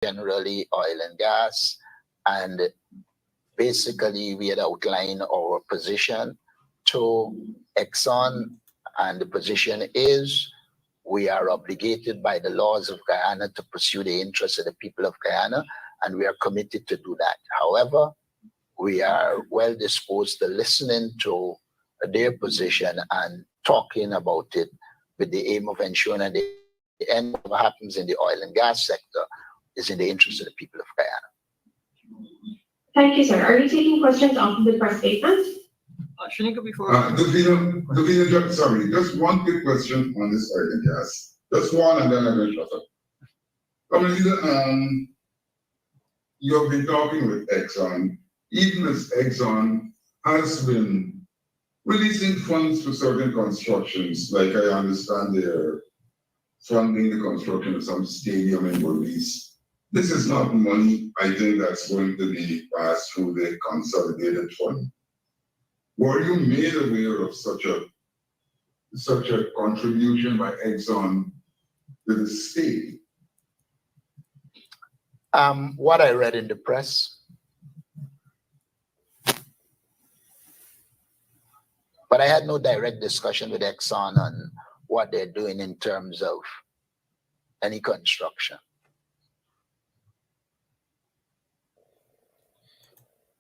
generally oil and gas, and basically we had outlined our position to Exxon, and the position is we are obligated by the laws of Guyana to pursue the interests of the people of Guyana, and we are committed to do that. However, we are well disposed to listening to their position and talking about it with the aim of ensuring that the end of what happens in the oil and gas sector is in the interest of the people of Guyana. Thank you, sir. Are you taking questions off the press statement? Shanika, before. Davina, sorry, just one quick question on this oil and gas. Just one, and then I will shut up. You have been talking with Exxon, even as Exxon has been releasing funds for certain constructions, like I understand they're funding the construction of some stadium in Belize. This is not money, I think, that's going to be passed through the consolidated fund. Were you made aware of such a contribution by Exxon to the state? What I read in the press, but I had no direct discussion with Exxon on what they're doing in terms of any construction.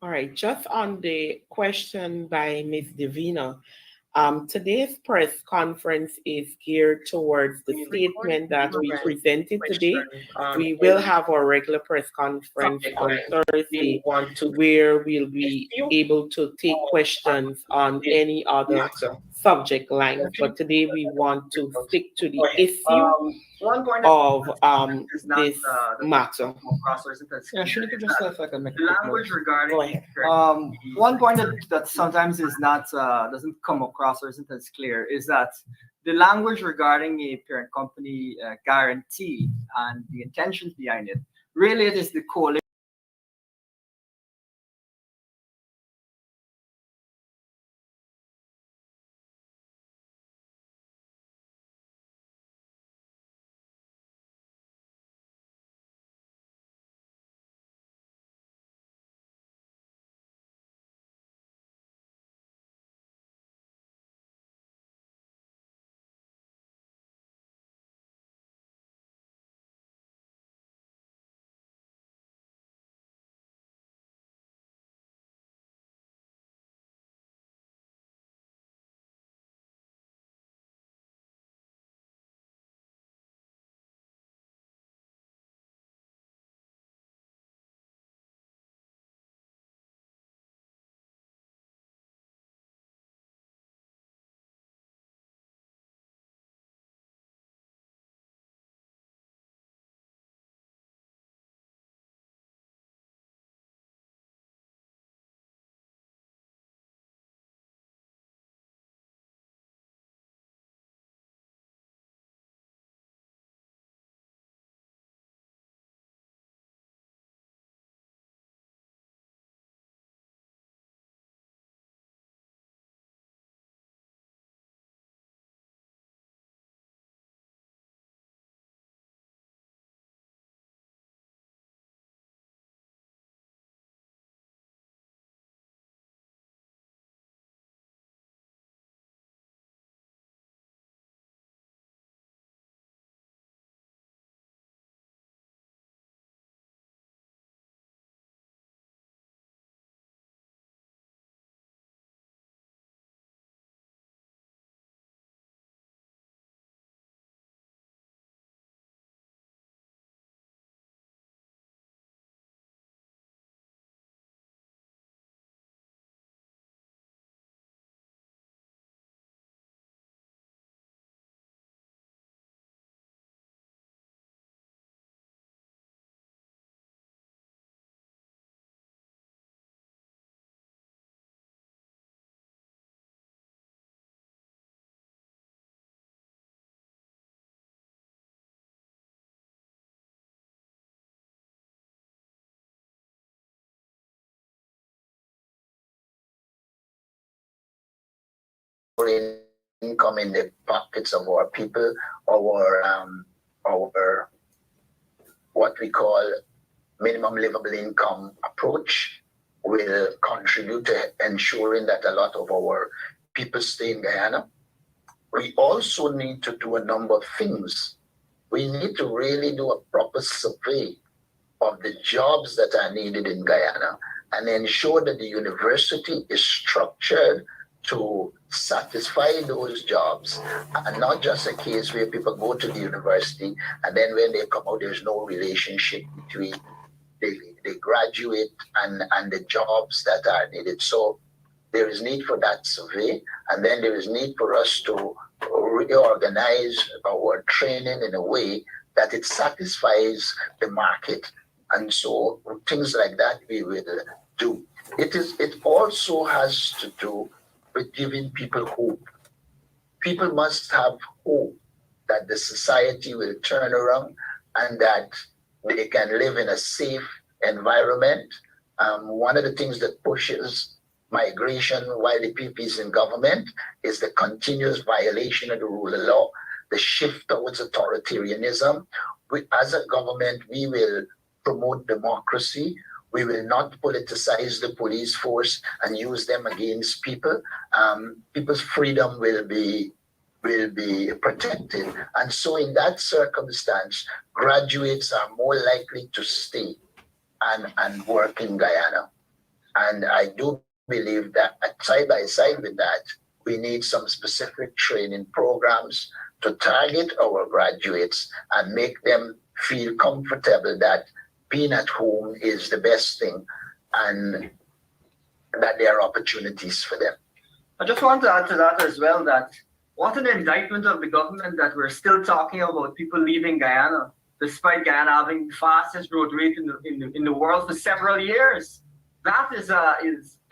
All right, just on the question by Ms. Davina, today's press conference is geared towards the statement that we presented today. We will have our regular press conference on Thursday where we'll be able to take questions on any other subject lines. But today we want to stick to the issue of this matter. Yeah, Shanika, just if I can make a language regarding one point that sometimes is not doesn't come across or isn't as clear is that the language regarding a parent company guarantee and the intentions behind it, really it is the coalition income in the pockets of our people, our what we call minimum livable income approach will contribute to ensuring that a lot of our people stay in Guyana. We also need to do a number of things. We need to really do a proper survey of the jobs that are needed in Guyana and ensure that the university is structured to satisfy those jobs, and not just a case where people go to the university and then when they come out, there's no relationship between they graduate and the jobs that are needed. So there is need for that survey, and then there is need for us to reorganize our training in a way that it satisfies the market. And so things like that we will do. It also has to do with giving people hope. People must have hope that the society will turn around and that they can live in a safe environment. One of the things that pushes migration while the PP is in government is the continuous violation of the rule of law, the shift towards authoritarianism. As a government, we will promote democracy. We will not politicize the police force and use them against people. People's freedom will be protected. And so in that circumstance, graduates are more likely to stay and work in Guyana. And I do believe that side by side with that, we need some specific training programs to target our graduates and make them feel comfortable that being at home is the best thing and that there are opportunities for them. I just want to add to that as well that what an indictment of the government that we're still talking about people leaving Guyana, despite Guyana having the fastest growth rate in the world for several years. That is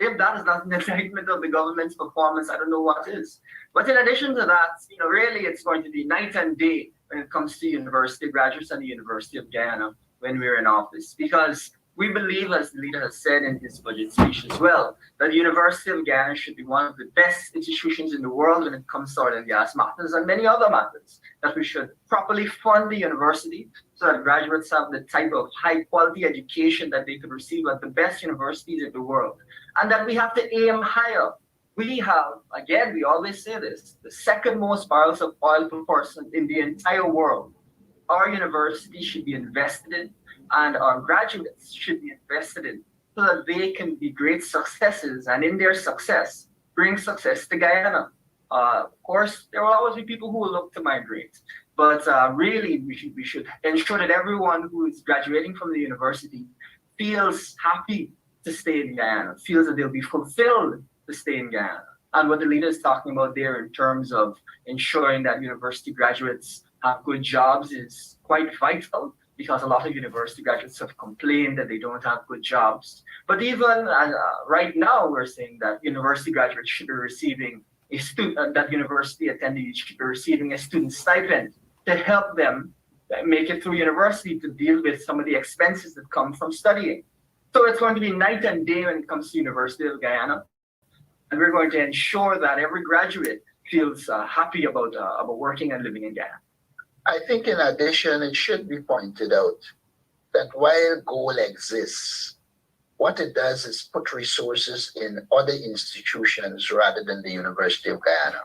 if that is not an indictment of the government's performance, I don't know what is. But in addition to that, really it's going to be night and day when it comes to university graduates and the University of Guyana when we're in office, because we believe, as the leader has said in his budget speech as well, that the University of Guyana should be one of the best institutions in the world when it comes to oil and gas matters and many other matters, that we should properly fund the university so that graduates have the type of high quality education that they could receive at the best universities in the world, and that we have to aim higher. We have, again, we always say this, the second most barrels of oil per person in the entire world. Our university should be invested in, and our graduates should be invested in, so that they can be great successes, and in their success, bring success to Guyana. Of course, there will always be people who will look to migrate, but really we should ensure that everyone who is graduating from the university feels happy to stay in Guyana, feels that they'll be fulfilled to stay in Guyana. And what the leader is talking about there in terms of ensuring that university graduates have good jobs is quite vital, because a lot of university graduates have complained that they don't have good jobs. But even right now, we're saying that university graduates should be receiving that university attendees should be receiving a student stipend to help them make it through university to deal with some of the expenses that come from studying. So it's going to be night and day when it comes to University of Guyana. And we're going to ensure that every graduate feels happy about working and living in Guyana. I think in addition, it should be pointed out that while GOAL exists, what it does is put resources in other institutions rather than the University of Guyana.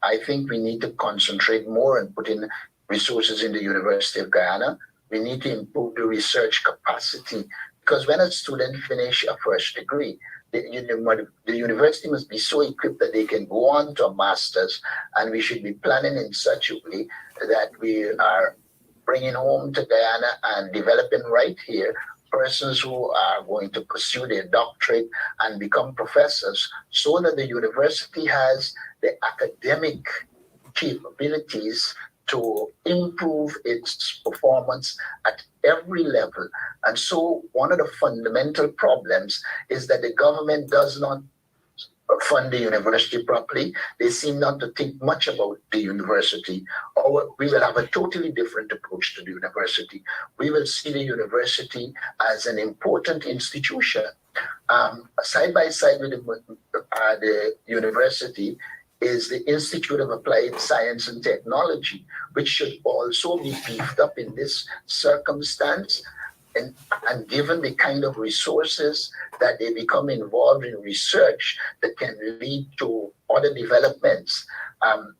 I think we need to concentrate more and put in resources in the University of Guyana. We need to improve the research capacity, because when a student finishes a first degree, the university must be so equipped that they can go on to a master's, and we should be planning in such a way that we are bringing home to Guyana and developing right here persons who are going to pursue their doctorate and become professors, so that the university has the academic capabilities to improve its performance at every level. And so one of the fundamental problems is that the government does not fund the university properly. They seem not to think much about the university. Or we will have a totally different approach to the university. We will see the university as an important institution. Side by side with the university is the Institute of Applied Science and Technology, which should also be beefed up in this circumstance. and given the kind of resources that they become involved in research that can lead to other developments.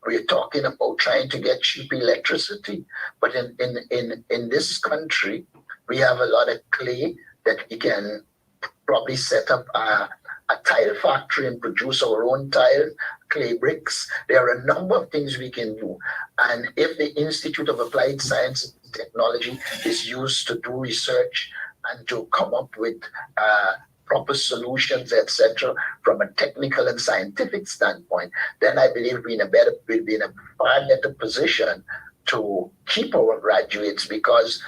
We're talking about trying to get cheap electricity, but in this country, we have a lot of clay that we can probably set up a tile factory and produce our own tile, clay bricks. There are a number of things we can do. And if the Institute of Applied Science and Technology is used to do research and to come up with proper solutions, etc., from a technical and scientific standpoint, then I believe we'll be in a far better position to keep our graduates, because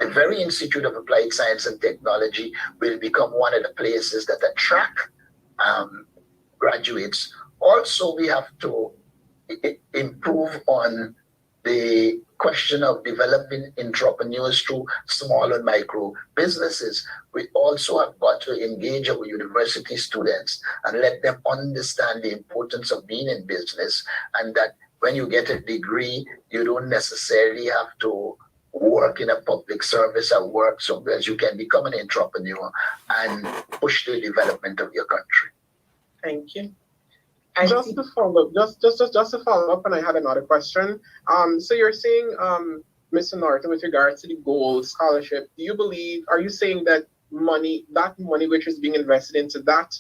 the very Institute of Applied Science and Technology will become one of the places that attract graduates. Also, we have to improve on the question of developing entrepreneurs through small and micro businesses. We also have got to engage our university students and let them understand the importance of being in business, and that when you get a degree, you don't necessarily have to work in a public service or work somewhere. You can become an entrepreneur and push the development of your country. Thank you. Just to follow up, and I had another question. So you're saying, Mr. Norton, with regards to the gold scholarship, are you saying that money which is being invested into that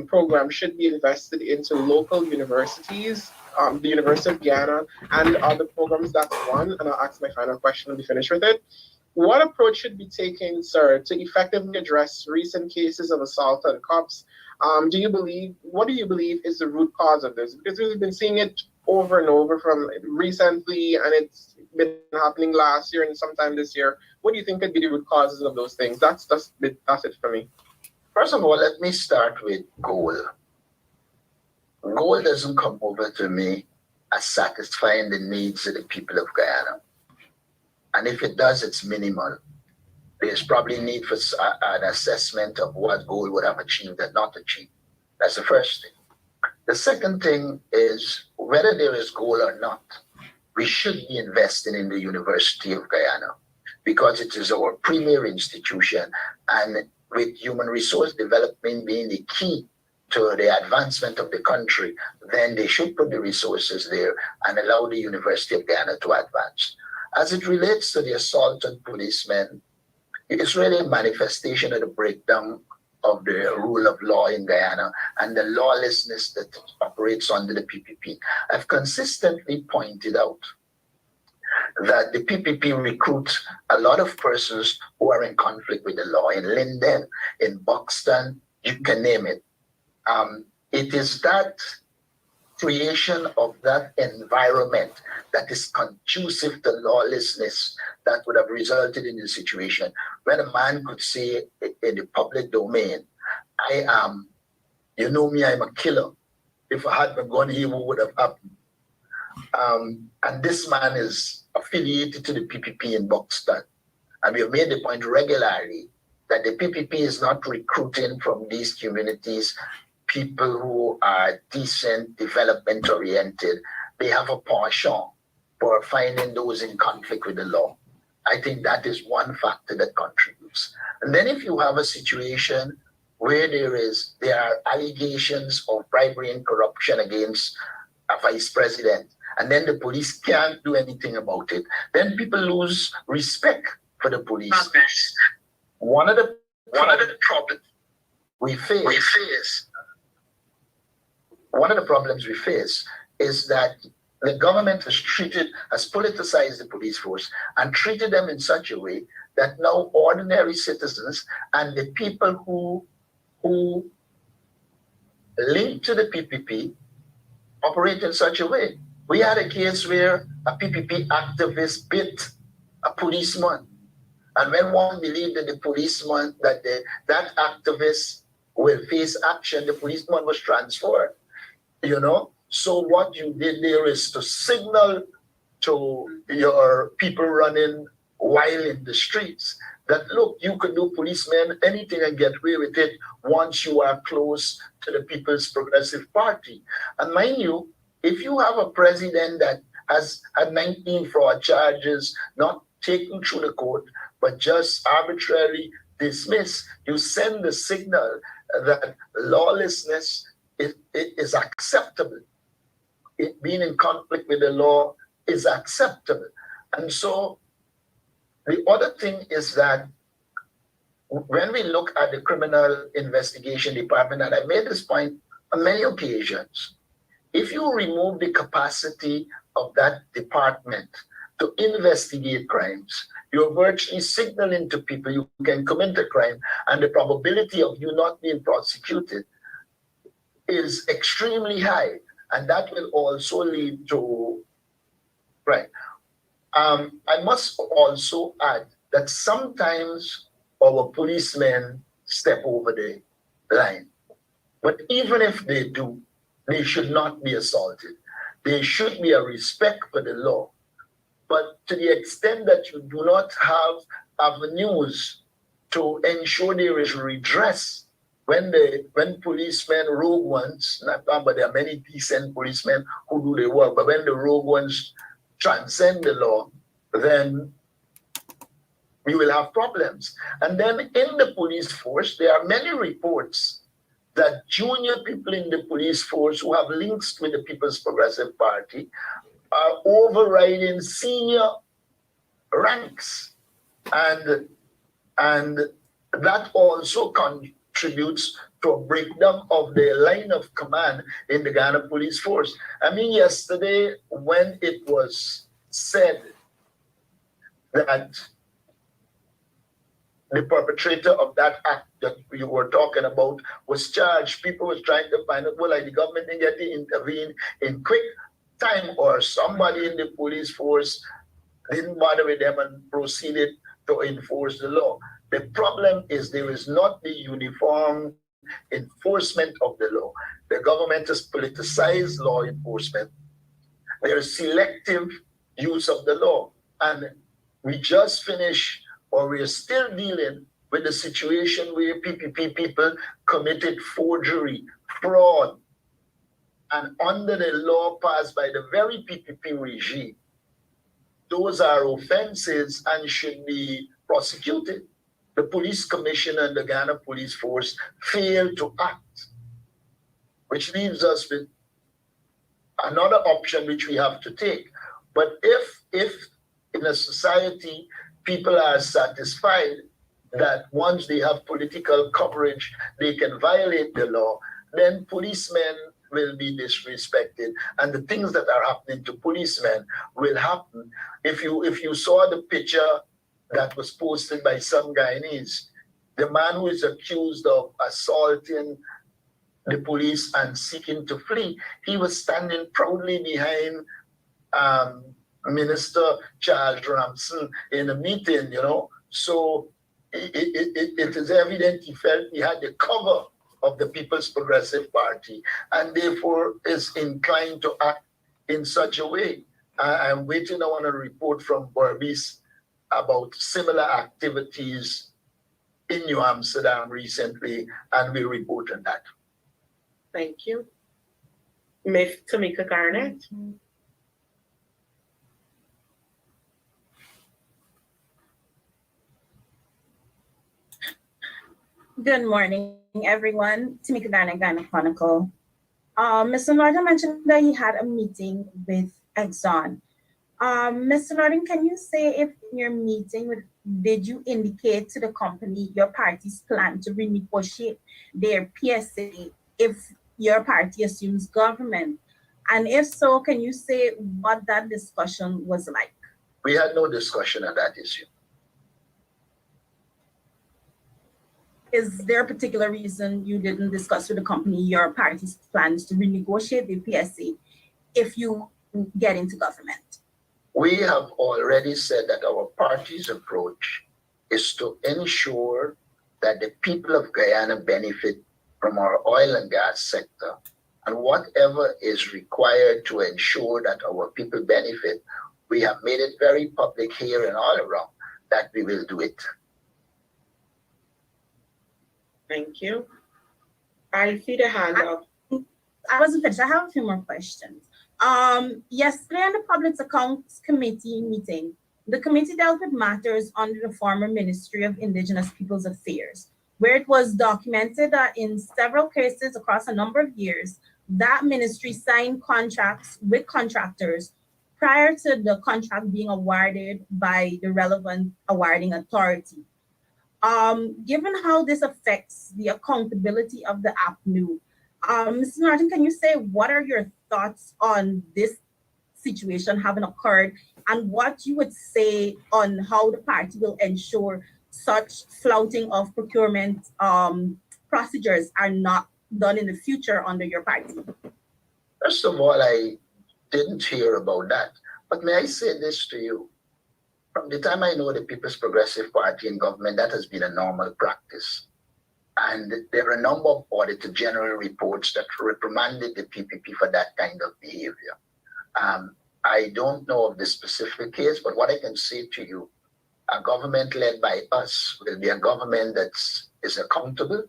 program should be invested into local universities, the University of Guyana, and other programs? That's one. And I'll ask my final question and be finished with it. What approach should be taken, sir, to effectively address recent cases of assault on cops? What do you believe is the root cause of this? Because we've been seeing it over and over from recently, and it's been happening last year and sometime this year. What do you think could be the root causes of those things? That's it for me. First of all, let me start with gold. Gold doesn't come over to me as satisfying the needs of the people of Guyana. And if it does, it's minimal. There's probably need for an assessment of what gold would have achieved and not achieved. That's the first thing. The second thing is, whether there is gold or not, we should be investing in the University of Guyana, because it is our premier institution, and with human resource development being the key to the advancement of the country, then they should put the resources there and allow the University of Guyana to advance. As it relates to the assault on policemen, it's really a manifestation of the breakdown of the rule of law in Guyana and the lawlessness that operates under the PPP. I've consistently pointed out that the PPP recruits a lot of persons who are in conflict with the law. In Linden, in Buxton, you can name it. It is that creation of that environment that is conducive to lawlessness that would have resulted in the situation when a man could say in the public domain, I am, you know me, I'm a killer. If I had my gun here, what would have happened? And this man is affiliated to the PPP in Buxton. And we have made the point regularly that the PPP is not recruiting from these communities people who are decent, development-oriented. They have a penchant for finding those in conflict with the law. I think that is one factor that contributes. And then if you have a situation where there are allegations of bribery and corruption against a vice president, and then the police can't do anything about it, then people lose respect for the police. One of the problems we face is that the government has politicized the police force and treated them in such a way that now ordinary citizens and the people who link to the PPP operate in such a way. We had a case where a PPP activist bit a policeman. And when one believed that that activist will face action, the policeman was transferred. So what you did there is to signal to your people running wild in the streets that, look, you could do policemen anything and get away with it once you are close to the People's Progressive Party. And mind you, if you have a president that has had 19 fraud charges, not taken through the court, but just arbitrarily dismiss, you send the signal that lawlessness is acceptable. It being in conflict with the law is acceptable. And so the other thing is that when we look at the criminal investigation department, and I made this point on many occasions, if you remove the capacity of that department to investigate crimes, you're virtually signaling to people you can commit a crime, and the probability of you not being prosecuted is extremely high, and that will also lead to crime. I must also add that sometimes our policemen step over the line, but even if they do, they should not be assaulted. There should be a respect for the law. But to the extent that you do not have avenues to ensure there is redress when policemen, rogue ones, but there are many decent policemen who do their work, but when the rogue ones transcend the law, then we will have problems. And then in the police force, there are many reports that junior people in the police force who have links with the People's Progressive Party are overriding senior ranks. And that also contributes to a breakdown of the line of command in the Ghana police force. I mean, yesterday when it was said that the perpetrator of that act that we were talking about was charged, people were trying to find out, well, like the government didn't get to intervene in quick time, or somebody in the police force didn't bother with them and proceeded to enforce the law. The problem is there is not the uniform enforcement of the law. The government has politicized law enforcement. There is selective use of the law. And we just finished, or we are still dealing with the situation where PPP people committed forgery, fraud, and under the law passed by the very PPP regime, those are offenses and should be prosecuted. The police commissioner and the Ghana police force failed to act, which leaves us with another option which we have to take. But if in a society people are satisfied that once they have political coverage, they can violate the law, then policemen will be disrespected, and the things that are happening to policemen will happen. If you saw the picture that was posted by some Guyanese, the man who is accused of assaulting the police and seeking to flee, he was standing proudly behind Minister Charles Ramson in a meeting, you know. So it is evident he felt he had the cover of the People's Progressive Party, and therefore is inclined to act in such a way. I'm waiting on a report from Berbice about similar activities in New Amsterdam recently, and we'll report on that. Thank you. Ms. Tamika Garnett. Good morning, everyone. Tamika Garnett, Ghana Chronicle. Mr. Norton mentioned that he had a meeting with Exxon. Mr. Norton, can you say if in your meeting, did you indicate to the company your party's plan to renegotiate their PSA if your party assumes government? And if so, can you say what that discussion was like? We had no discussion on that issue. Is there a particular reason you didn't discuss with the company your party's plans to renegotiate the PSA if you get into government? We have already said that our party's approach is to ensure that the people of Guyana benefit from our oil and gas sector, and whatever is required to ensure that our people benefit, we have made it very public here and all around that we will do it. Thank you. I see the hand up. I wasn't finished. I have a few more questions. Yesterday in the Public Accounts Committee meeting, The committee dealt with matters under the former Ministry of Indigenous Peoples Affairs, where it was documented that in several cases across a number of years, that ministry signed contracts with contractors prior to the contract being awarded by the relevant awarding authority. Given how this affects the accountability of the APNU, Mr. Martin, can you say what are your thoughts on this situation having occurred and what you would say on how the party will ensure such flouting of procurement procedures are not done in the future under your party? First of all, I didn't hear about that. But may I say this to you? From the time I know the People's Progressive Party in government, that has been a normal practice. And there are a number of Auditor General reports that reprimanded the PPP for that kind of behavior. I don't know of the specific case, but what I can say to you, a government led by us will be a government that is accountable,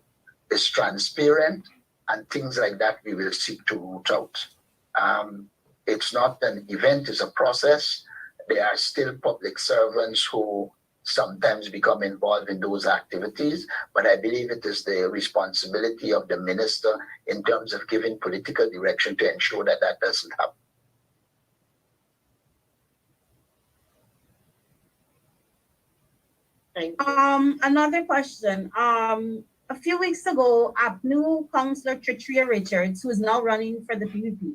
is transparent, and things like that we will seek to root out. It's not an event, it's a process. There are still public servants who sometimes become involved in those activities, but I believe it is the responsibility of the minister in terms of giving political direction to ensure that that doesn't happen. Thank you. Another question. A few weeks ago, APNU Councillor Tritria Richards, who is now running for the PPP,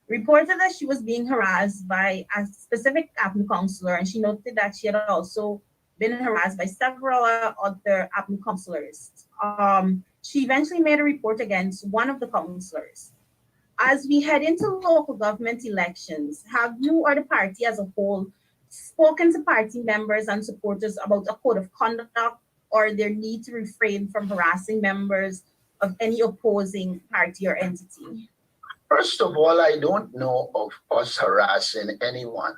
reported that she was being harassed by a specific APNU councillor, and she noted that she had also been harassed by several other APNU councillors. She eventually made a report against one of the councillors. As we head into local government elections, have you or the party as a whole spoken to party members and supporters about a code of conduct or their need to refrain from harassing members of any opposing party or entity? First of all, I don't know of us harassing anyone,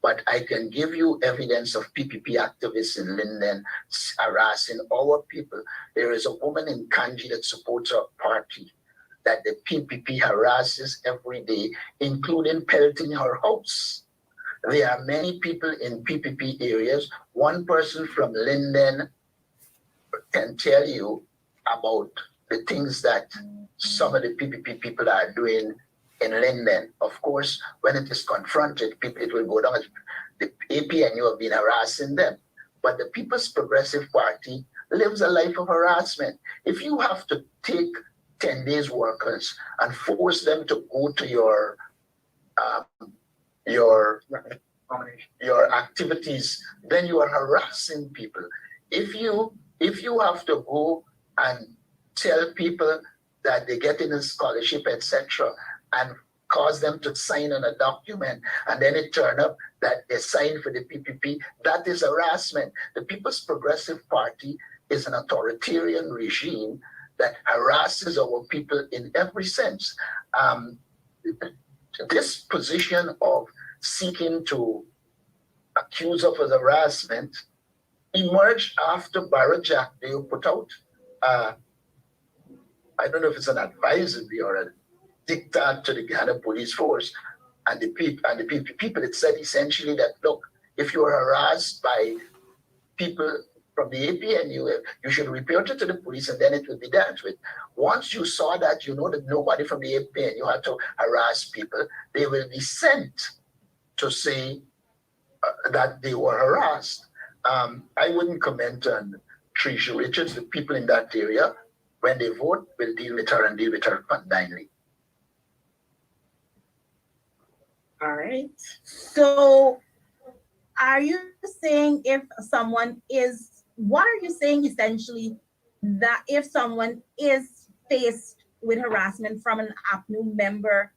but I can give you evidence of PPP activists in Linden harassing our people. There is a woman in Kanji that supports our party that the PPP harasses every day, including pelting her house. There are many people in PPP areas. One person from Linden can tell you about the things that some of the PPP people are doing in Linden. Of course, when it is confronted, people, it will go down. The APNU have been harassing them. But the People's Progressive Party lives a life of harassment. If you have to take 10 days workers and force them to go to your activities, then you are harassing people. If you have to go and tell people that they get in a scholarship, etc., and cause them to sign on a document, and then it turn up that they signed for the PPP, that is harassment. The People's Progressive Party is an authoritarian regime that harasses our people in every sense. This position of seeking to accuse of as harassment emerged after Barra Jackdale put out, I don't know if it's an advisory or a diktat to the Ghana police force and the people. It said essentially that, look, if you are harassed by people from the APNU, you should report it to the police and then it will be dealt with. Once you saw that, you know that nobody from the APNU had to harass people, they will be sent to say that they were harassed. I wouldn't comment on Tricia Richards. The people in that area, when they vote, will deal with her and deal with her condignly. All right. So are you saying what are you saying essentially, that if someone is faced with harassment from an APNU member,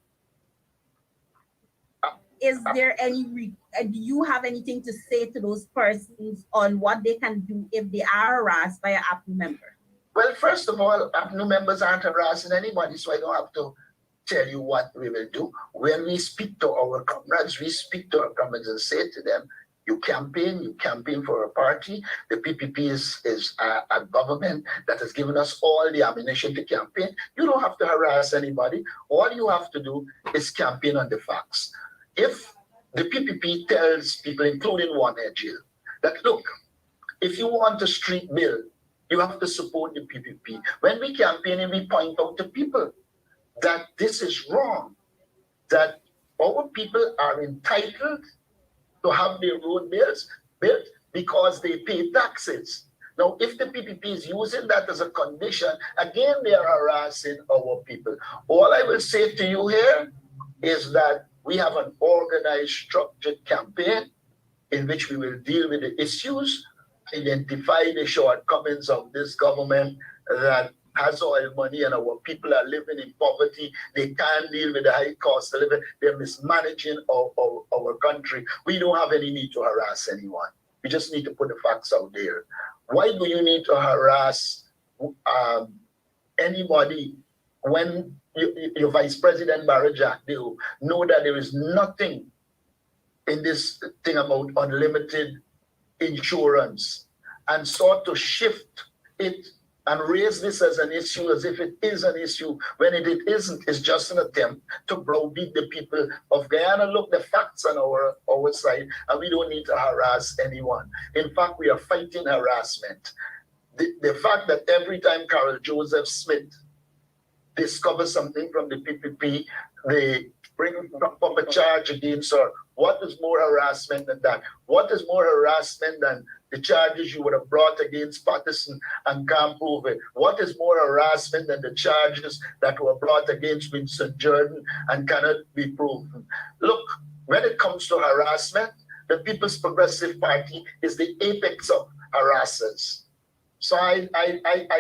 is there do you have anything to say to those persons on what they can do if they are harassed by an APNU member? Well, first of all, APNU members aren't harassing anybody, so I don't have to tell you what we will do. When we speak to our comrades, and say to them, you campaign for a party. The PPP is a government that has given us all the ammunition to campaign. You don't have to harass anybody. All you have to do is campaign on the facts. If the PPP tells people, including one Jill, that look, if you want a street bill, you have to support the PPP. When we campaign and we point out to people that this is wrong, that our people are entitled to have their road bills built because they pay taxes. Now, if the PPP is using that as a condition, again, they are harassing our people. All I will say to you here is that we have an organized, structured campaign in which we will deal with the issues, identify the shortcomings of this government that has oil money and our people are living in poverty. They can't deal with the high cost of living. They're mismanaging our country. We don't have any need to harass anyone. We just need to put the facts out there. Why do you need to harass anybody when your Vice President Barry Jackdale know that there is nothing in this thing about unlimited insurance and sought to shift it and raise this as an issue as if it is an issue when it isn't? It's just an attempt to browbeat the people of Guyana. Look, the facts on our side, and we don't need to harass anyone. In fact, we are fighting harassment. The fact that every time Carol Joseph Smith discovers something from the PPP, they bring up a charge against her. What is more harassment than that? What is more harassment than the charges you would have brought against Patterson and can't prove it? What is more harassment than the charges that were brought against Winston Jordan and cannot be proven? Look, when it comes to harassment, the People's Progressive Party is the apex of harassers. So I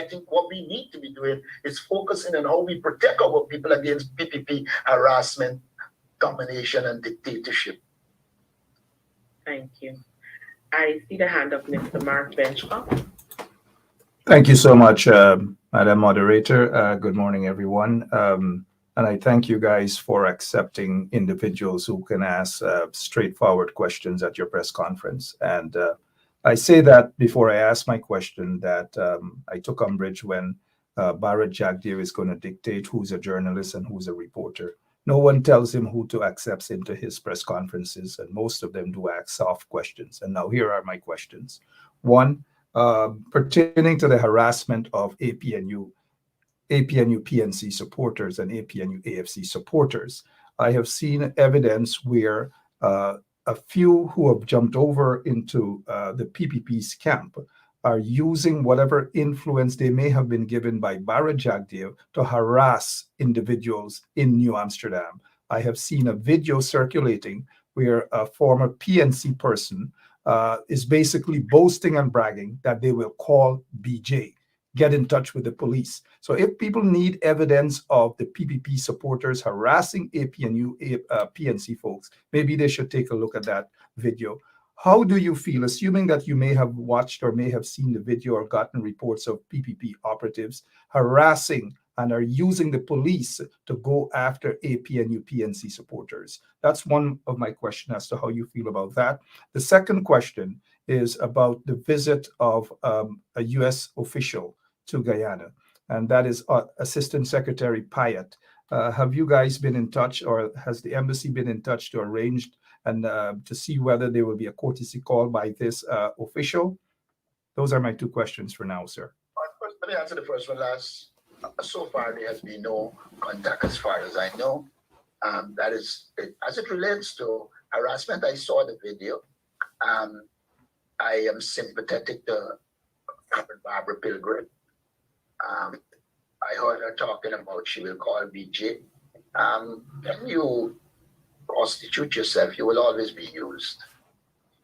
think what we need to be doing is focusing on how we protect our people against PPP harassment, domination, and dictatorship. Thank you. I see the hand of Mr. Mark Benchcott. Thank you so much, Madam Moderator. Good morning, everyone. And I thank you guys for accepting individuals who can ask straightforward questions at your press conference. And I say that before I ask my question that I took umbrage when Barrett Jagdeer is going to dictate who's a journalist and who's a reporter. No one tells him who to accept into his press conferences, and most of them do ask soft questions. And now here are my questions. One, pertaining to the harassment of APNU PNC supporters and APNU AFC supporters. I have seen evidence where a few who have jumped over into the PPP's camp are using whatever influence they may have been given by Barra Jagdeer to harass individuals in New Amsterdam. I have seen a video circulating where a former PNC person is basically boasting and bragging that they will call BJ, get in touch with the police. So if people need evidence of the PPP supporters harassing APNU, PNC folks, maybe they should take a look at that video. How do you feel, assuming that you may have watched or may have seen the video or gotten reports of PPP operatives harassing and are using the police to go after APNU PNC supporters? That's one of my questions as to how you feel about that. The second question is about the visit of a U.S. official to Guyana, and that is Assistant Secretary Pyatt. Have you guys been in touch, or has the embassy been in touch to arrange and to see whether there will be a courtesy call by this official? Those are my two questions for now, sir. First, let me answer the first one last. So far, there has been no contact as far as I know. That is, as it relates to harassment, I saw the video. I am sympathetic to Barbara Pilgrim. I heard her talking about she will call BJ. When you prostitute yourself, you will always be used.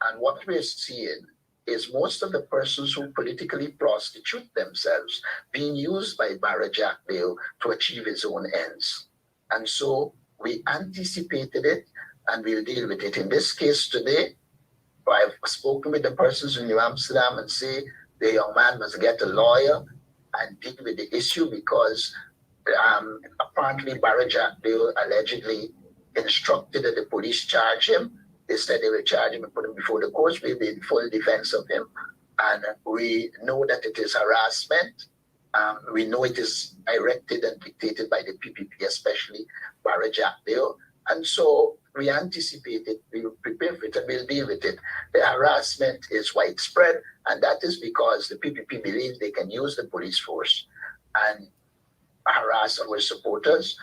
And what we're seeing is most of the persons who politically prostitute themselves being used by Barra Jagdeer to achieve his own ends. And so we anticipated it and we'll deal with it. In this case today, I've spoken with the persons in New Amsterdam and say the young man must get a lawyer and deal with the issue because apparently Barra Jagdeer allegedly instructed that the police charge him. They said they will charge him and put him before the courts. We'll be in full defense of him. And we know that it is harassment. We know it is directed and dictated by the PPP, especially Barra Jagdeer. And so we anticipate it, we will prepare for it, and we'll deal with it. The harassment is widespread, and that is because the PPP believe they can use the police force and harass our supporters.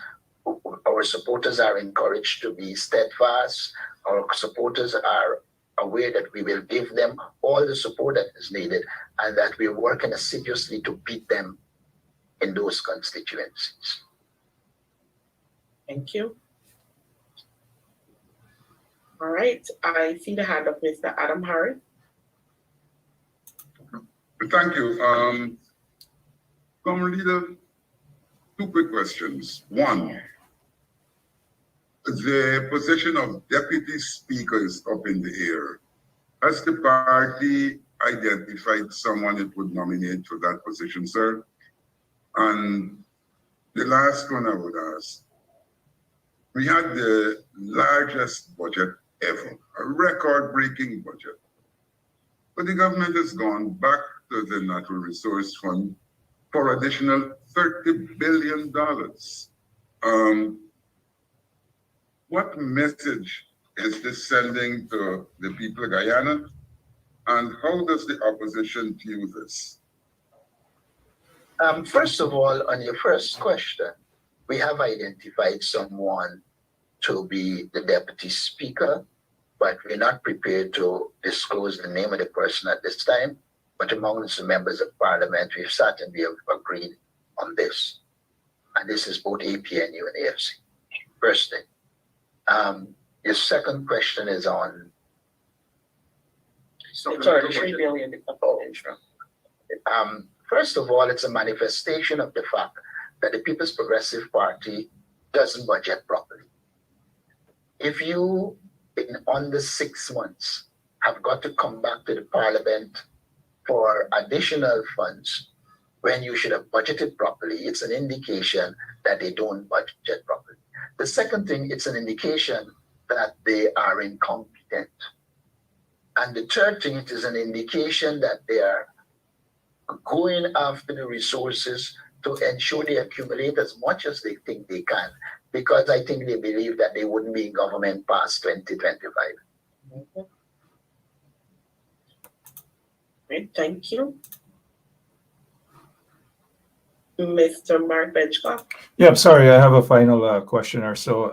Our supporters are encouraged to be steadfast. Our supporters are aware that we will give them all the support that is needed, and that we're working assiduously to beat them in those constituencies. Thank you. All right, I see the hand of Mr. Adam Harris. Thank you. Common Leader, two quick questions. One, the position of Deputy Speaker is up in the air. Has the party identified someone it would nominate for that position, sir? And the last one I would ask, we had the largest budget ever, a record-breaking budget. But the government has gone back to the Natural Resource Fund for additional $30 billion. What message is this sending to the people of Guyana? And how does the opposition view this? First of all, on your first question, we have identified someone to be the Deputy Speaker, but we're not prepared to disclose the name of the person at this time. But amongst the members of Parliament, we've certainly agreed on this. And this is both APNU and AFC. First thing. Your second question is on... Sorry, 3 billion. First of all, it's a manifestation of the fact that the People's Progressive Party doesn't budget properly. If you, in under 6 months, have got to come back to the Parliament for additional funds when you should have budgeted properly, it's an indication that they don't budget properly. The second thing, it's an indication that they are incompetent. And the third thing, it is an indication that they are going after the resources to ensure they accumulate as much as they think they can, because I think they believe that they wouldn't be in government past 2025. Great, thank you. Mr. Mark Benchcock. Yeah, sorry, I have a final question or so.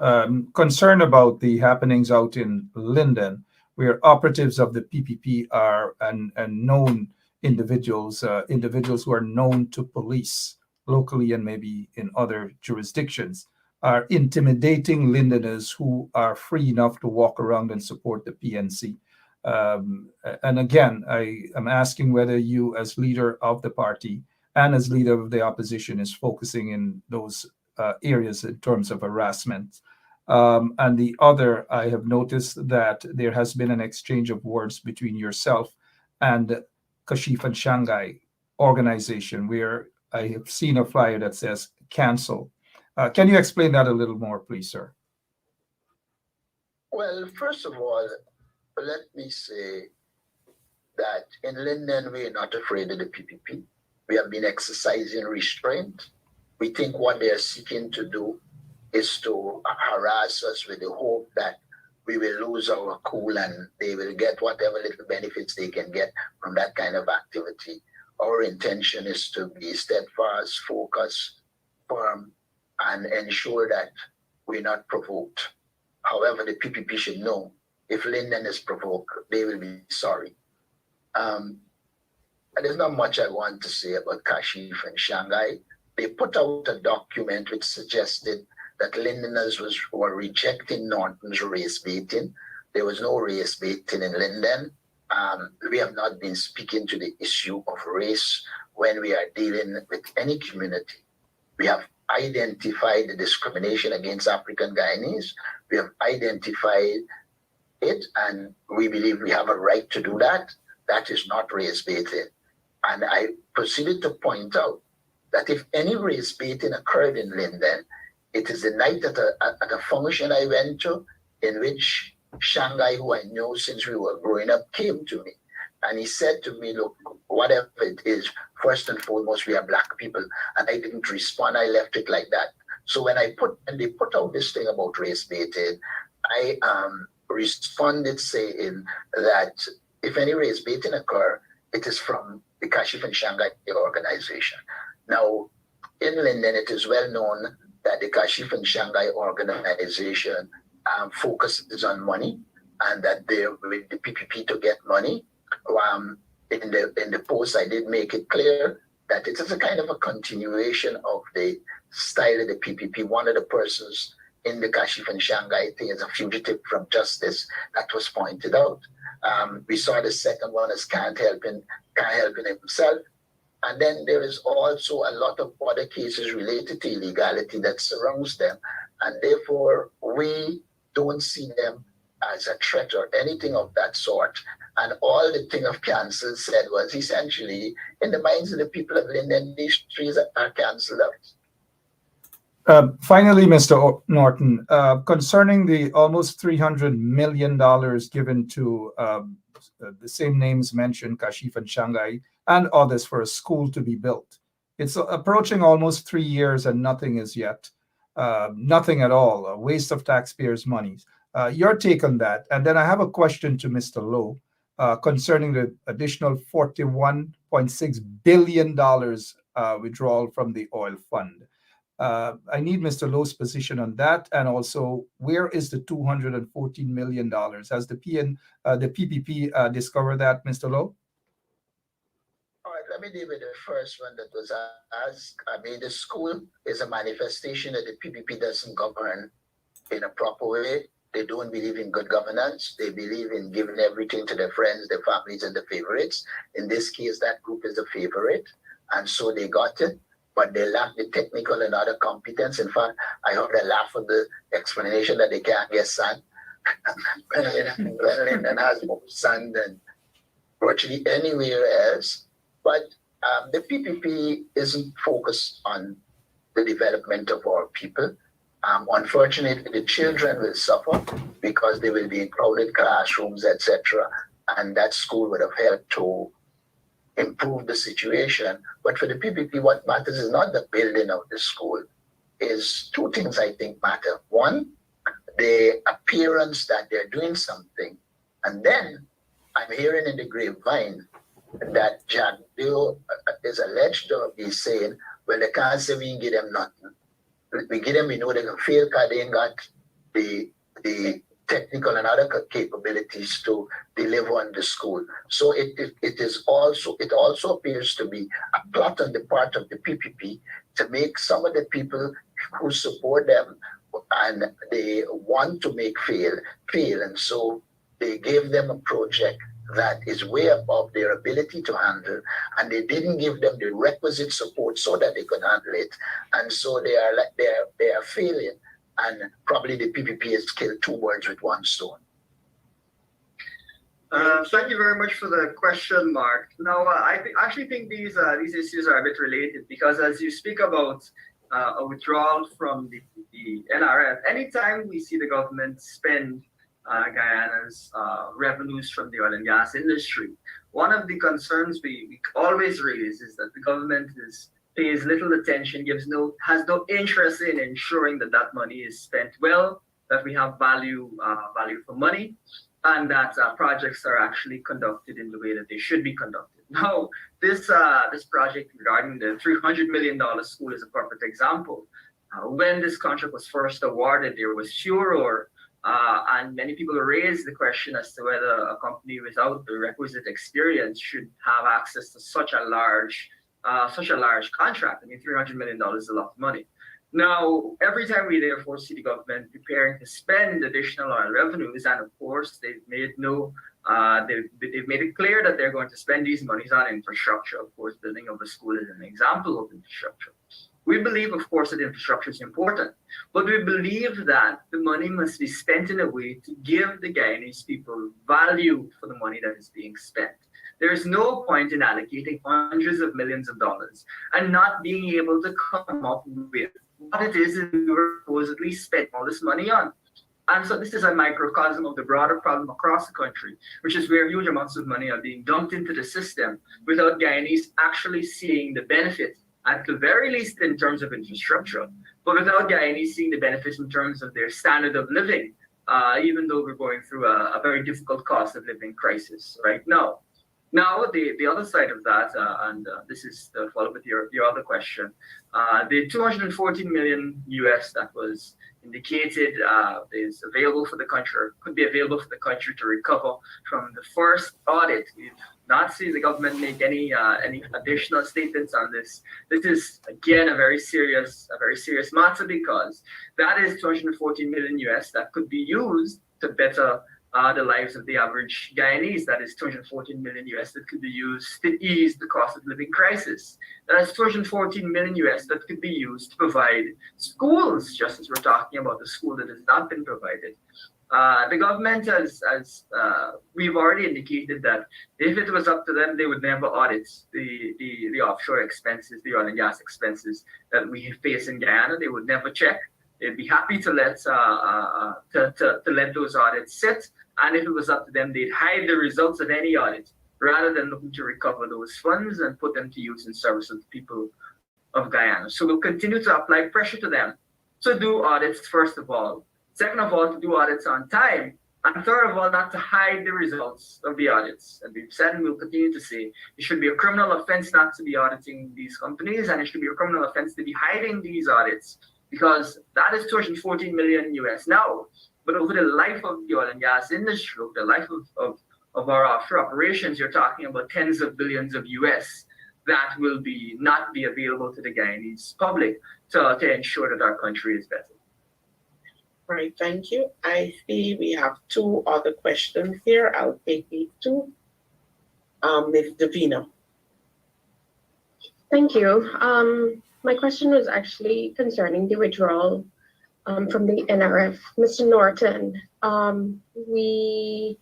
Concerned about the happenings out in Linden, where operatives of the PPP are and known individuals, individuals who are known to police locally and maybe in other jurisdictions, are intimidating Lindeners who are free enough to walk around and support the PNC. And again, I am asking whether you, as leader of the party and as leader of the opposition, is focusing in those areas in terms of harassment. And the other, I have noticed that there has been an exchange of words between yourself and Kashif and Shanghai organization, where I have seen a flyer that says cancel. Can you explain that a little more, please, sir? Well, first of all, let me say that in Linden, we're not afraid of the PPP. We have been exercising restraint. We think what they're seeking to do is to harass us with the hope that we will lose our cool and they will get whatever little benefits they can get from that kind of activity. Our intention is to be steadfast, focused, firm, and ensure that we're not provoked. However, the PPP should know if Linden is provoked, they will be sorry. There's not much I want to say about Kashif and Shanghai. They put out a document which suggested that Lindeners were rejecting Norton's race baiting. There was no race baiting in Linden. We have not been speaking to the issue of race when we are dealing with any community. We have identified the discrimination against African Guyanese. We have identified it, and we believe we have a right to do that. That is not race baiting. And I proceeded to point out that if any race baiting occurred in Linden, it is the night at a function I went to in which Shanghai, who I know since we were growing up, came to me. And he said to me, look, whatever it is, first and foremost, we are Black people. And I didn't respond. I left it like that. So when they put out this thing about race baiting, I responded saying that if any race baiting occur, it is from the Kashif and Shanghai organization. Now, in Linden, it is well known that the Kashif and Shanghai organization focuses on money, and that they with the PPP to get money. In the post, I did make it clear that it is a kind of a continuation of the style of the PPP. One of the persons in the Kashif and Shanghai thing is a fugitive from justice. That was pointed out. We saw the second one as can't help himself. And then there is also a lot of other cases related to illegality that surrounds them. And therefore, we don't see them as a threat or anything of that sort. And all the thing of cancel said was essentially, in the minds of the people of Linden, these trees are cancelled out. Finally, Mr. Norton, concerning the almost $300 million given to the same names mentioned, Kashif and Shanghai, and others for a school to be built. It's approaching almost 3 years and nothing is yet. Nothing at all, a waste of taxpayers' money. Your take on that? And then I have a question to Mr. Lowe concerning the additional $41.6 billion withdrawal from the oil fund. I need Mr. Lowe's position on that, and also where is the $214 million? Has the PPP discovered that, Mr. Lowe? All right, let me deal with the first one that was asked. I mean, the school is a manifestation that the PPP doesn't govern in a proper way. They don't believe in good governance. They believe in giving everything to their friends, their families, and the favorites. In this case, that group is a favorite, and so they got it. But they lack the technical and other competence. In fact, I heard a laugh at the explanation that they can't get sun. Linden has more sun than virtually anywhere else. But the PPP isn't focused on the development of our people. Unfortunately, the children will suffer because they will be in crowded classrooms, etc. And that school would have helped to improve the situation. But for the PPP, what matters is not the building of the school. Is two things I think matter. One, the appearance that they're doing something. And then I'm hearing in the grapevine that Jack Bill is alleged to be saying, well, they can't say we can give them nothing. We give them, we know they can fail because they ain't got the technical and other capabilities to deliver on the school. So it also appears to be a plot on the part of the PPP to make some of the people who support them and they want to make fail. And so they gave them a project that is way above their ability to handle, and they didn't give them the requisite support so that they could handle it. And so they are failing. And probably the PPP has killed two birds with one stone. Thank you very much for the question, Mark. Now, I actually think these issues are a bit related, because as you speak about a withdrawal from the NRF, anytime we see the government spend Guyana's revenues from the oil and gas industry, one of the concerns we always raise is that the government pays little attention, has no interest in ensuring that money is spent well, that we have value for money, and that projects are actually conducted in the way that they should be conducted. Now, this project regarding the $300 million school is a perfect example. When this contract was first awarded, there was furor, and many people raised the question as to whether a company without the requisite experience should have access to such a large contract. I mean, $300 million is a lot of money. Now, every time we therefore see the government preparing to spend additional oil revenues, and of course they've made it clear that they're going to spend these monies on infrastructure. Of course, building of a school is an example of infrastructure. We believe, of course, that infrastructure is important, but we believe that the money must be spent in a way to give the Guyanese people value for the money that is being spent. There is no point in allocating hundreds of millions of dollars and not being able to come up with what it is that we were supposedly spent all this money on. And so this is a microcosm of the broader problem across the country, which is where huge amounts of money are being dumped into the system without Guyanese actually seeing the benefit at the very least in terms of infrastructure, but without Guyanese seeing the benefits in terms of their standard of living, even though we're going through a very difficult cost of living crisis right now. Now, the other side of that, and this is the follow-up with your other question, the 214 million US that was indicated is available for the country, or could be available for the country to recover from the first audit. We've not seen the government make any additional statements on this. This is again a very serious matter, because that is 214 million US that could be used to better the lives of the average Guyanese. That is 214 million US that could be used to ease the cost of living crisis. That is 214 million US that could be used to provide schools, just as we're talking about the school that has not been provided. The government has we've already indicated that if it was up to them, they would never audit the offshore expenses, the oil and gas expenses that we face in Guyana. They would never check. They'd be happy to let those audits sit, and if it was up to them, they'd hide the results of any audit rather than looking to recover those funds and put them to use in service of the people of Guyana. So we'll continue to apply pressure to them to do audits, first of all. Second of all, to do audits on time. And third of all, not to hide the results of the audits. And we've said and we'll continue to say it should be a criminal offense not to be auditing these companies, and it should be a criminal offense to be hiding these audits, because that is 214 million US now. But over the life of the oil and gas industry, over the life of our offshore operations, you're talking about tens of billions of US that will not be available to the Guyanese public to ensure that our country is better. Right, thank you. I see we have two other questions here. I'll take these two. Ms. Davina. Thank you. My question was actually concerning the withdrawal from the NRF. Mr. Norton, we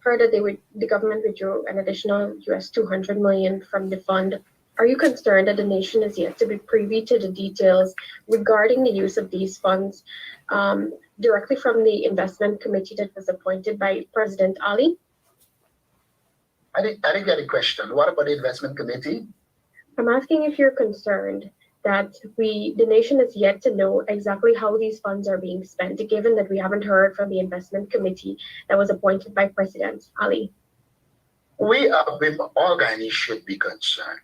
heard that the government withdrew an additional US 200 million from the fund. Are you concerned that the nation is yet to be privy to the details regarding the use of these funds directly from the investment committee that was appointed by President Ali? I didn't get a question. What about the investment committee? I'm asking if you're concerned that the nation is yet to know exactly how these funds are being spent, given that we haven't heard from the investment committee that was appointed by President Ali. All Guyanese should be concerned.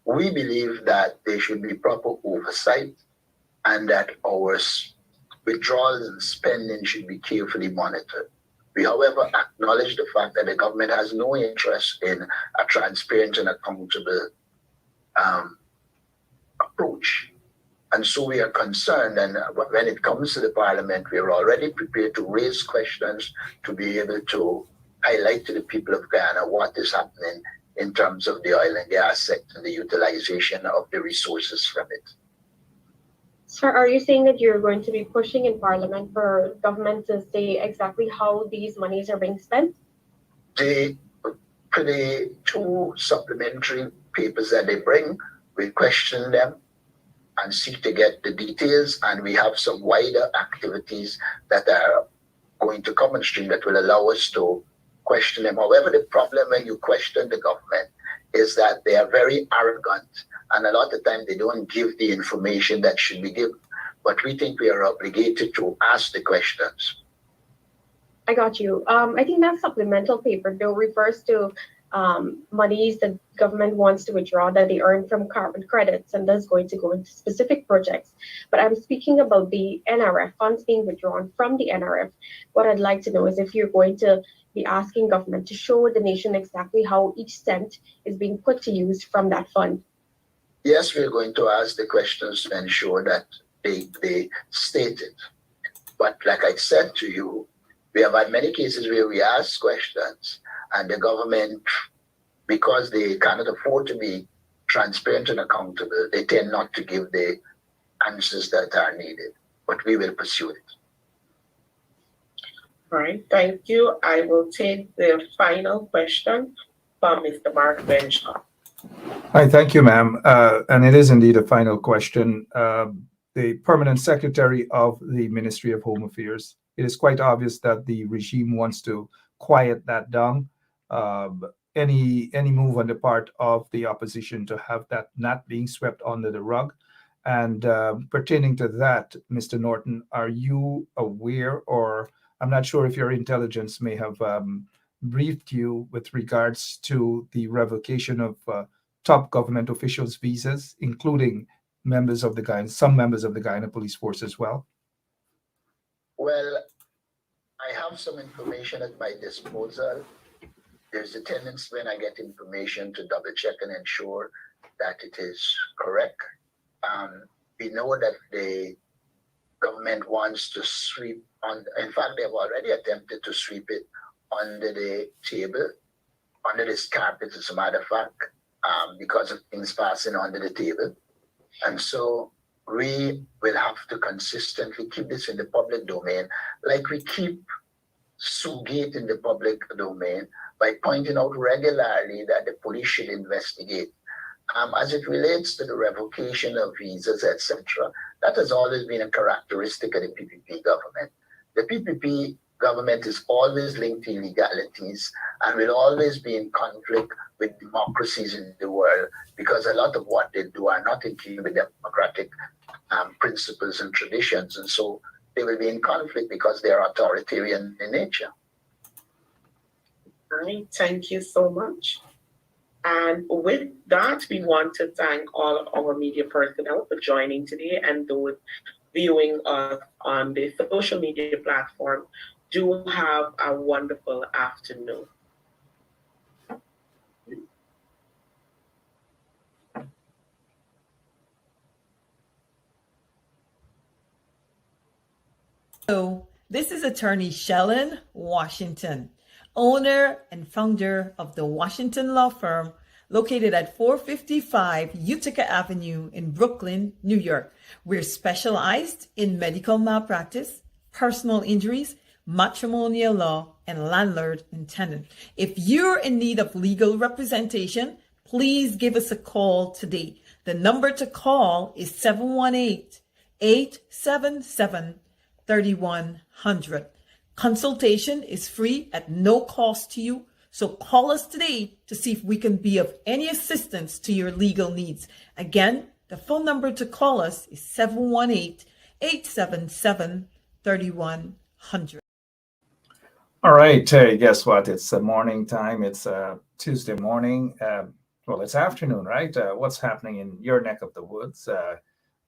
We believe that there should be proper oversight, and that our withdrawals and spending should be carefully monitored. We, however, acknowledge the fact that the government has no interest in a transparent and accountable approach. And so we are concerned, and when it comes to the Parliament, we are already prepared to raise questions to be able to highlight to the people of Guyana what is happening in terms of the oil and gas sector and the utilization of the resources from it. Sir, are you saying that you're going to be pushing in Parliament for government to say exactly how these monies are being spent? The two supplementary papers that they bring, we question them and seek to get the details, and we have some wider activities that are going to come on stream that will allow us to question them. However, the problem when you question the government is that they are very arrogant, and a lot of times they don't give the information that should be given. But we think we are obligated to ask the questions. I got you. I think that supplemental paper, though, refers to monies that government wants to withdraw that they earn from carbon credits, and that's going to go into specific projects. But I'm speaking about the NRF, funds being withdrawn from the NRF. What I'd like to know is if you're going to be asking government to show the nation exactly how each cent is being put to use from that fund. Yes, we're going to ask the questions to ensure that they state it. But like I said to you, we have had many cases where we ask questions and the government, because they cannot afford to be transparent and accountable, they tend not to give the answers that are needed. But we will pursue it. All right, thank you. I will take the final question from Mr. Mark Benshaw. Hi, thank you, ma'am. And it is indeed a final question. The Permanent Secretary of the Ministry of Home Affairs, it is quite obvious that the regime wants to quiet that down. any move on the part of the opposition to have that not being swept under the rug? And pertaining to that, Mr. Norton, are you aware, or I'm not sure if your intelligence may have briefed you with regards to the revocation of top government officials' visas, including some members of the Guyana Police Force as well? Well, I have some information at my disposal. There's a tendency when I get information to double check and ensure that it is correct. We know that the government wants to sweep on, in fact, they've already attempted to sweep it under the table, under this carpet, as a matter of fact, because of things passing under the table. And so we will have to consistently keep this in the public domain, like we keep Sugate in the public domain, by pointing out regularly that the police should investigate. As it relates to the revocation of visas, etc., that has always been a characteristic of the PPP government. The PPP government is always linked to illegalities and will always be in conflict with democracies in the world, because a lot of what they do are not in keeping with democratic principles and traditions. And so they will be in conflict because they are authoritarian in nature. All right, thank you so much. And with that, we want to thank all of our media personnel for joining today, and those viewing us on the social media platform. Do have a wonderful afternoon. So, this is attorney Shellen Washington, owner and founder of the Washington Law Firm, located at 455 Utica Avenue in Brooklyn, New York. We're specialized in medical malpractice, personal injuries, matrimonial law, and landlord and tenant. If you're in need of legal representation, please give us a call today. The number to call is 718-877-3100. Consultation is free at no cost to you. So call us today to see if we can be of any assistance to your legal needs. Again, the phone number to call us is 718-877-3100. All right. Hey, guess what? It's morning time. It's Tuesday morning. Well, it's afternoon, right? What's happening in your neck of the woods?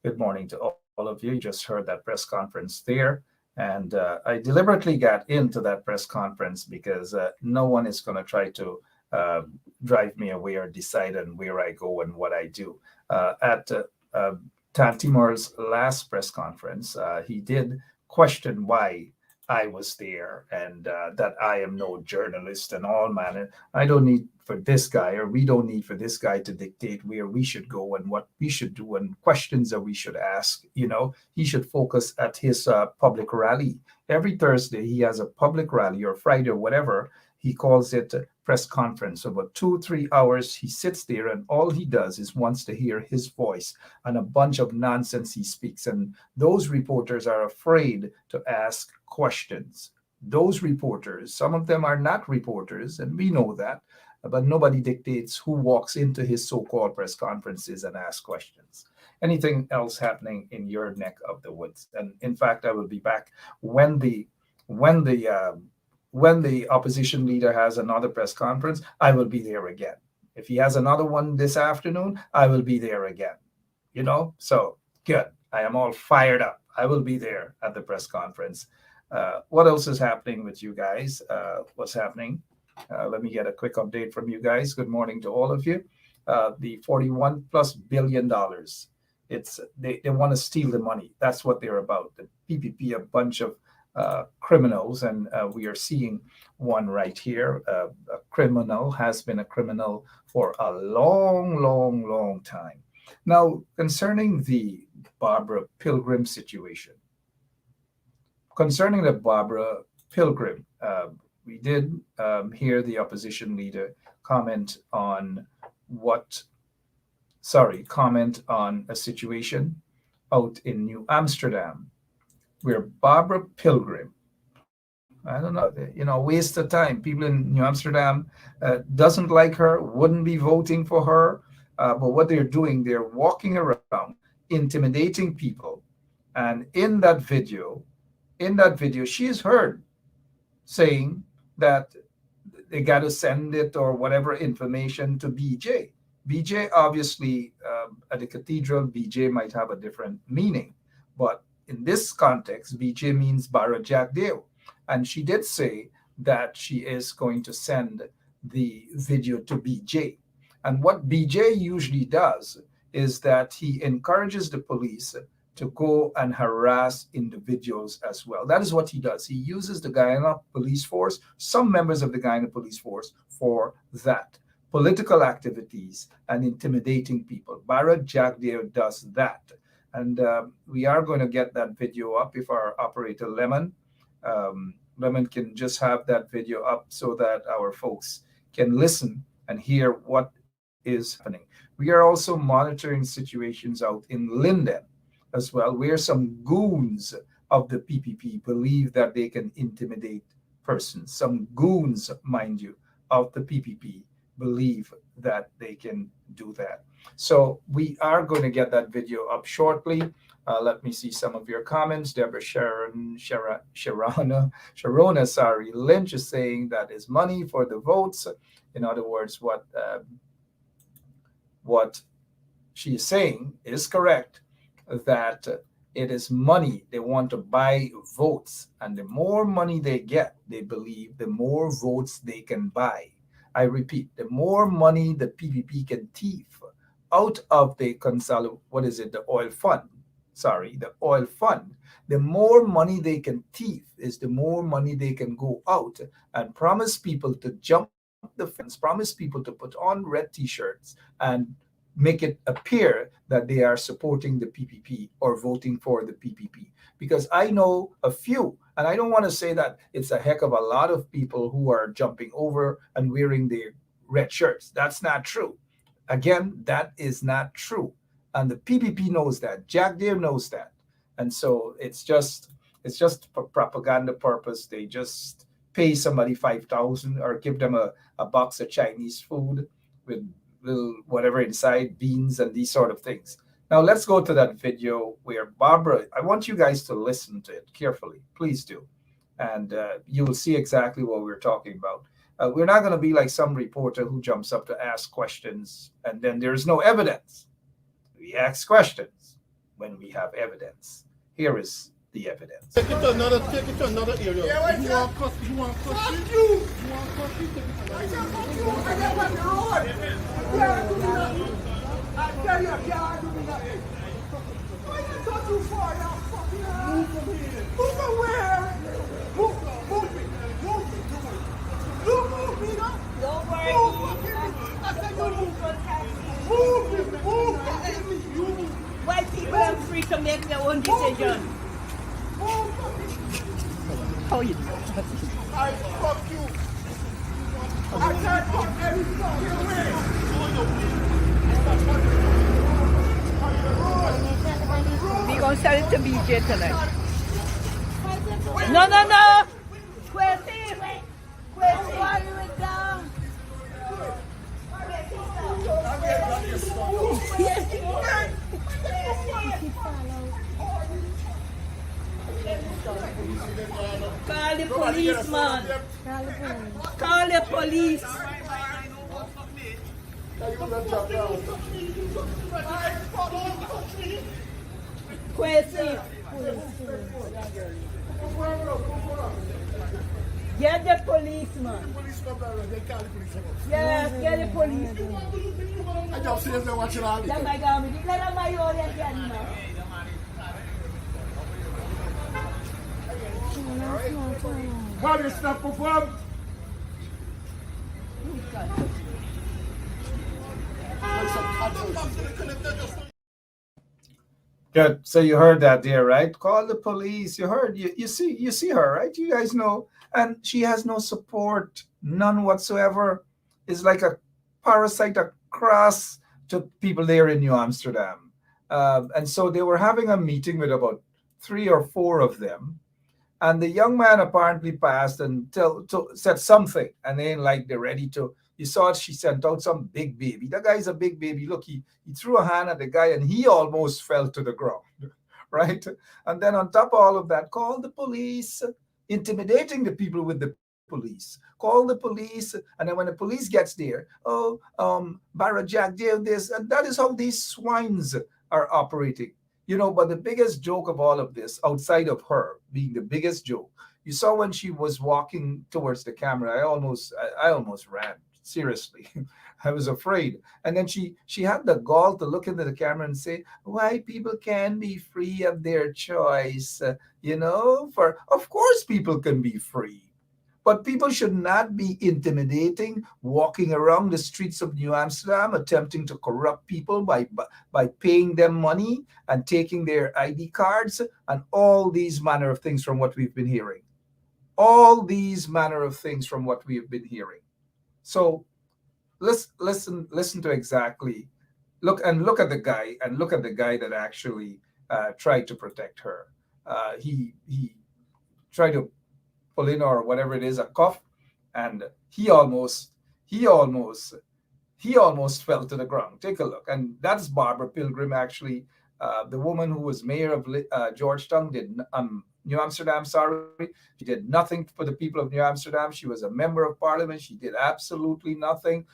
Good morning to all of you. You just heard that press conference there. And I deliberately got into that press conference because no one is going to try to drive me away or decide on where I go and what I do. At Tad Timor's last press conference, he did question why I was there and that I am no journalist and all manner. I don't need for this guy, or we don't need for this guy to dictate where we should go and what we should do and questions that we should ask. You know, he should focus at his public rally. Every Thursday, he has a public rally, or Friday or whatever. He calls it a press conference. So about 2-3 hours, he sits there and all he does is wants to hear his voice and a bunch of nonsense he speaks. And those reporters are afraid to ask questions. Those reporters, some of them are not reporters, and we know that, but nobody dictates who walks into his so-called press conferences and asks questions. Anything else happening in your neck of the woods? And in fact, I will be back when the opposition leader has another press conference. I will be there again. If he has another one this afternoon, I will be there again. You know, so good. I am all fired up. I will be there at the press conference. What else is happening with you guys? What's happening? Let me get a quick update from you guys. Good morning to all of you. The $41+ billion. They want to steal the money. That's what they're about. The PPP, a bunch of criminals, and we are seeing one right here. A criminal has been a criminal for a long time. Now, concerning the Barbara Pilgrim situation. Concerning the Barbara Pilgrim, we did hear the opposition leader comment on a situation out in New Amsterdam where Barbara Pilgrim I don't know, waste of time. People in New Amsterdam doesn't like her, wouldn't be voting for her. But what they're doing, they're walking around, intimidating people. And in that video, she is heard saying that they got to send it or whatever information to BJ. BJ, obviously, at the cathedral, BJ might have a different meaning. But in this context, BJ means Bara Jack Dale. And she did say that she is going to send the video to BJ. And what BJ usually does is that he encourages the police to go and harass individuals as well. That is what he does. He uses the Guyana police force, some members of the Guyana police force, for that. Political activities and intimidating people. Bara Jagdeo does that. And we are going to get that video up if our operator Lemon can just have that video up so that our folks can listen and hear what is happening. We are also monitoring situations out in Linden as well, where some goons of the PPP believe that they can intimidate persons. Some goons, mind you, of the PPP believe that they can do that. So we are going to get that video up shortly. Let me see some of your comments. Deborah Sharona, Lynch is saying that is money for the votes. In other words, what she is saying is correct, that it is money. They want to buy votes. And the more money they get, they believe, the more votes they can buy. I repeat, the more money the PPP can thief out of the the oil fund. The oil fund. The more money they can thief is the more money they can go out and promise people to jump the fence, promise people to put on red t-shirts and make it appear that they are supporting the PPP or voting for the PPP. Because I know a few, and I don't want to say that it's a heck of a lot of people who are jumping over and wearing their red shirts. That's not true. Again, that is not true. And the PPP knows that. Jack Deere knows that. And so it's just for propaganda purpose. They just pay somebody $5,000 or give them a box of Chinese food with little whatever inside, beans and these sort of things. Now let's go to that video where Barbara, I want you guys to listen to it carefully. Please do. And you will see exactly what we're talking about. We're not going to be like some reporter who jumps up to ask questions and then there's no evidence. We ask questions when we have evidence. Here is the evidence. Take it to another area. Yeah, you want custody? You want custody? Fuck you! You want custody? Take it to another area. I got my road. Yeah, do me nothing. I tell you, yeah, do me nothing. Why you talk too far, y'all fucking ass? Move from here. Move from where? Move me. Move me, no? Don't worry. I said you move. Move. White people are free to make their own decision. How you doing? I fuck you. I can't fuck every fucking way. We gonna sell it to BJ tonight. No. Quincy, why you it down? Call the police, man. Call the police. Quincy. Get the policeman. Yes, get the police. I just see them watching all this. How do you stop perform? Good. So you heard that there, right? Call the police. You heard. You see her, right? You guys know. And she has no support, none whatsoever. It's like a parasite across to people there in New Amsterdam. And so they were having a meeting with about 3 or 4 of them. And the young man apparently passed and said something, and then like they're ready to. You saw she sent out some big baby. The guy's a big baby. Look, he threw a hand at the guy and he almost fell to the ground, right? And then on top of all of that, call the police, intimidating the people with the police. Call the police, and then when the police gets there, Barra Jack did this, and that is how these swines are operating. But the biggest joke of all of this, outside of her being the biggest joke, you saw when she was walking towards the camera, I almost ran. Seriously, I was afraid. And then she had the gall to look into the camera and say, why people can be free of their choice. Of course people can be free. But people should not be intimidating, walking around the streets of New Amsterdam, attempting to corrupt people by paying them money and taking their ID cards and all these manner of things from what we've been hearing. All these manner of things from what we've been hearing. So listen to exactly, look at the guy that actually tried to protect her. He tried to pull in, or whatever it is, a cuff, and he almost fell to the ground. Take a look. And that's Barbara Pilgrim, actually, the woman who was mayor of Georgetown, New Amsterdam, sorry. She did nothing for the people of New Amsterdam. She was a member of parliament. She did absolutely nothing.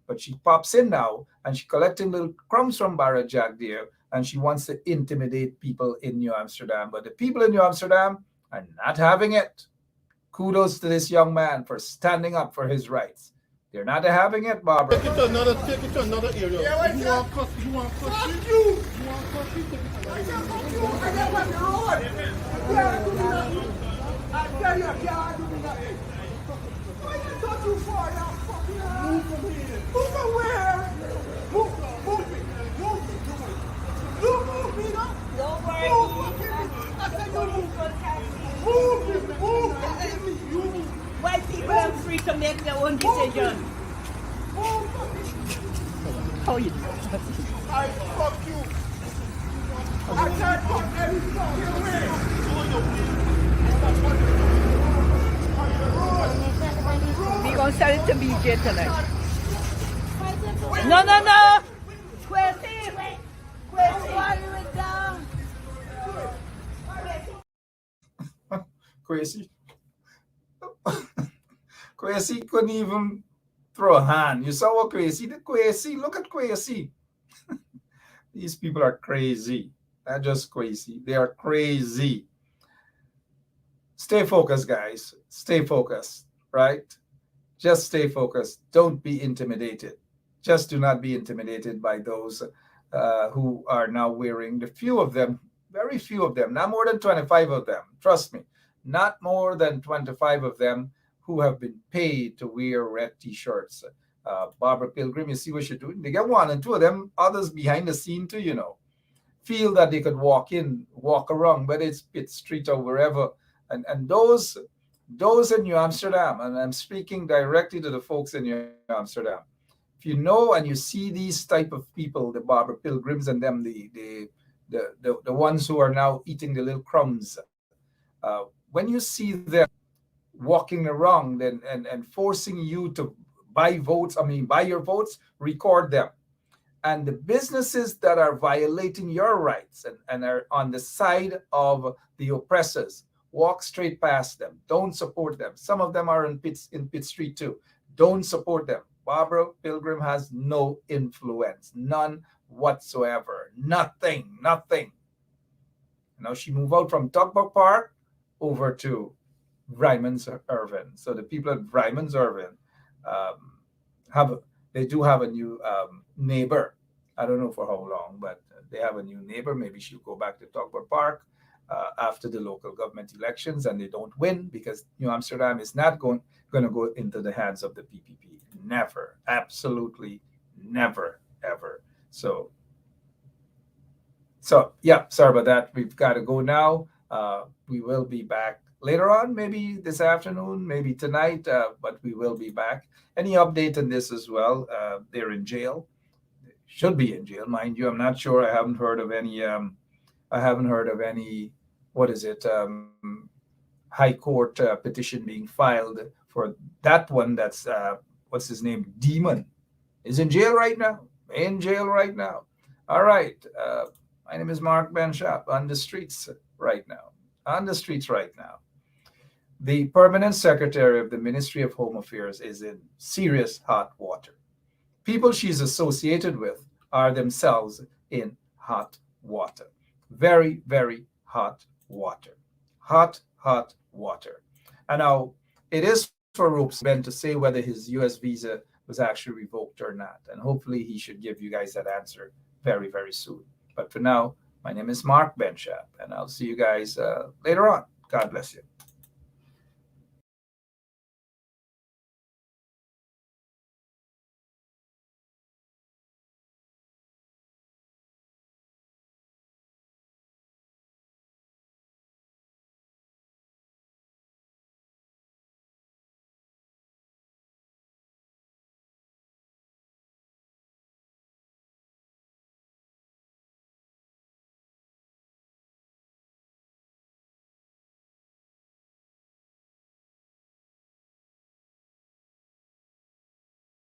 But she pops in now, and she's collecting little crumbs from Barra Jack there, and she wants to intimidate people in New Amsterdam. But the people in New Amsterdam are not having it. Kudos to this young man for standing up for his rights. They're not having it, Barbara. Take it to another area. Yeah, you want to cuss? You want to cuss? Fuck you! You want to cuss? You take it to another area. Fuck you! I live on the road. I can't do nothing. I tell you, I can't do nothing. Why you so too far now? Fucking move from here. Move from where? Move me. Move me now. Don't worry. I said you move. Move. White people are free to make their own decision. How you doing? I fuck you. I can't fuck any fucking way. We gonna sell it to BJ tonight. No. Kwesi. Kwesi couldn't even throw a hand. You saw what Kwesi did? Kwesi, look at Kwesi. These people are crazy. Not just Kwesi. They are crazy. Stay focused, guys. Stay focused, right? Just stay focused. Don't be intimidated. Just do not be intimidated by those who are now wearing, the few of them, very few of them, not more than 25 of them. Trust me, not more than 25 of them who have been paid to wear red T-shirts. Barbara Pilgrim, you see what she's doing? They get one and two of them, others behind the scene too, feel that they could walk around, whether it's Pitt Street or wherever. And those in New Amsterdam, and I'm speaking directly to the folks in New Amsterdam, if you know and you see these type of people, the Barbara Pilgrims and them, the ones who are now eating the little crumbs, when you see them walking around and forcing you to buy your votes, record them. And the businesses that are violating your rights and are on the side of the oppressors, walk straight past them. Don't support them. Some of them are in Pitt Street too. Don't support them. Barbara Pilgrim has no influence, none whatsoever. Nothing. Now she moved out from Tugboat Park over to Ryman's Irvin. So the people at Ryman's Irvin do have a new neighbor. I don't know for how long, but they have a new neighbor. Maybe she'll go back to Tugboat Park after the local government elections, and they don't win because New Amsterdam is not going to go into the hands of the PPP. Never, absolutely never, ever. So yeah, sorry about that. We've got to go now. We will be back later on, maybe this afternoon, maybe tonight, but we will be back. Any update on this as well? They're in jail. They should be in jail, mind you. I'm not sure. I haven't heard of any what is it, high court petition being filed for that one. That's what's his name, Demon, is in jail right now. In jail right now. All right. My name is Mark Benshap, on the streets right now. On the streets right now. The permanent secretary of the Ministry of Home Affairs is in serious hot water. People she's associated with are themselves in hot water. Very, very hot water. Hot, hot water. And now it is for Ropes Ben to say whether his US visa was actually revoked or not. And hopefully he should give you guys that answer very, very soon. But for now, my name is Mark Benshap, and I'll see you guys later on. God bless you.